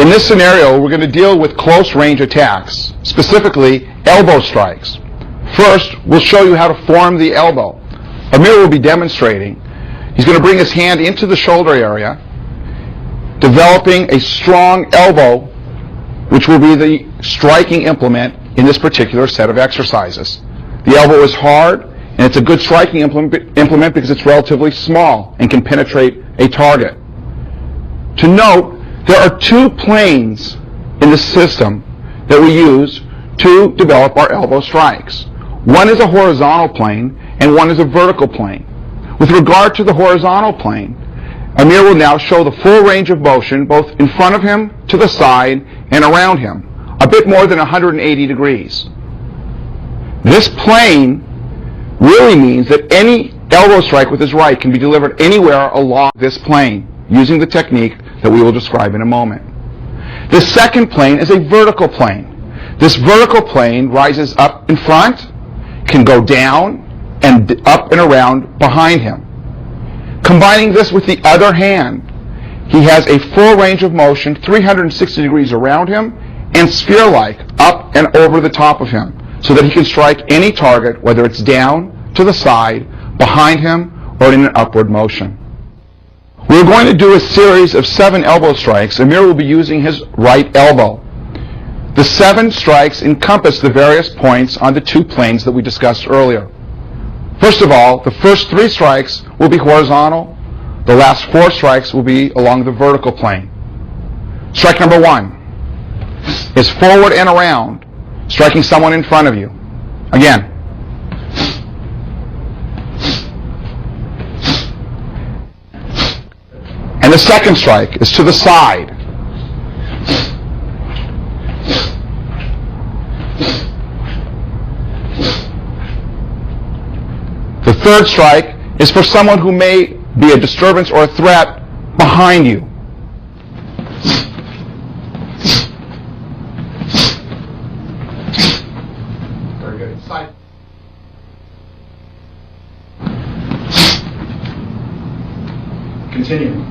In this scenario, we're going to deal with close range attacks, specifically elbow strikes. First, we'll show you how to form the elbow. Amir will be demonstrating. He's going to bring his hand into the shoulder area, developing a strong elbow, which will be the striking implement in this particular set of exercises. The elbow is hard, and it's a good striking implement because it's relatively small and can penetrate a target. To note, there are two planes in the system that we use to develop our elbow strikes. One is a horizontal plane and one is a vertical plane. With regard to the horizontal plane, Amir will now show the full range of motion both in front of him, to the side, and around him, a bit more than 180 degrees. This plane really means that any elbow strike with his right can be delivered anywhere along this plane using the technique that we will describe in a moment. The second plane is a vertical plane. This vertical plane rises up in front, can go down, and up and around behind him. Combining this with the other hand, he has a full range of motion 360 degrees around him and sphere-like up and over the top of him so that he can strike any target, whether it's down, to the side, behind him, or in an upward motion. We're going to do a series of 7 elbow strikes. Amir will be using his right elbow. The 7 strikes encompass the various points on the 2 planes that we discussed earlier. First of all, the first 3 strikes will be horizontal. The last 4 strikes will be along the vertical plane. Strike number 1 is forward and around, striking someone in front of you. Again. And the second strike is to the side. The third strike is for someone who may be a disturbance or a threat behind you. Very good. Side. Continue.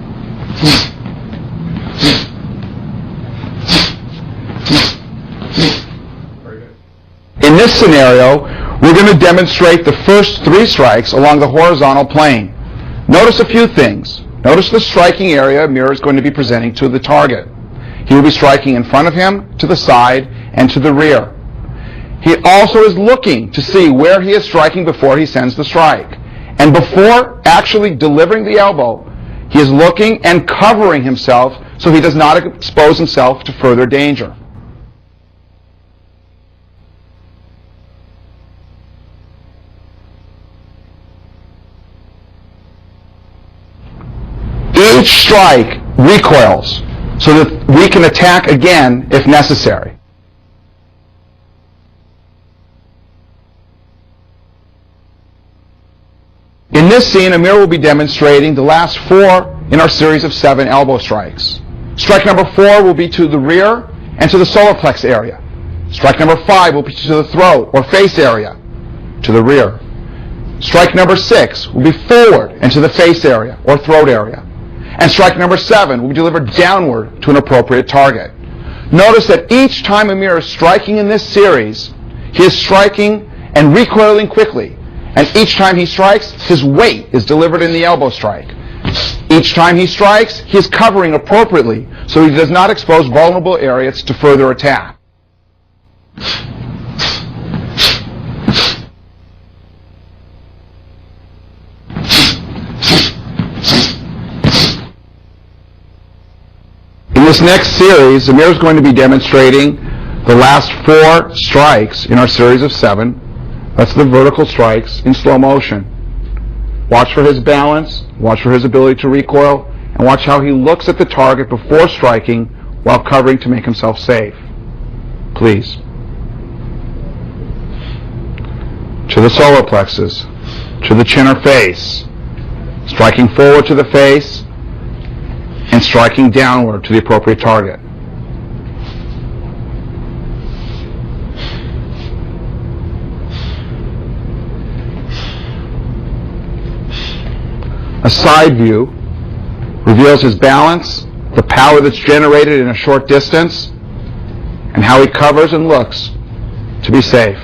In this scenario, we're going to demonstrate the first 3 strikes along the horizontal plane. Notice a few things. Notice the striking area Amir is going to be presenting to the target. He will be striking in front of him, to the side, and to the rear. He also is looking to see where he is striking before he sends the strike. And before actually delivering the elbow, he is looking and covering himself so he does not expose himself to further danger. Each strike recoils so that we can attack again if necessary. In this scene, Amir will be demonstrating the last 4 in our series of 7 elbow strikes. Strike number 4 will be to the rear and to the solar plex area. Strike number 5 will be to the throat or face area, to the rear. Strike number 6 will be forward and to the face area or throat area. And strike number 7 will be delivered downward to an appropriate target. Notice that each time Amir is striking in this series, he is striking and recoiling quickly. And each time he strikes, his weight is delivered in the elbow strike. Each time he strikes, he is covering appropriately so he does not expose vulnerable areas to further attack. In this next series, Amir is going to be demonstrating the last 4 strikes in our series of 7. That's the vertical strikes in slow motion. Watch for his balance, watch for his ability to recoil, and watch how he looks at the target before striking while covering to make himself safe. Please. To the solar plexus, to the chin or face, striking forward to the face, and striking downward to the appropriate target. A side view reveals his balance, the power that's generated in a short distance, and how he covers and looks to be safe.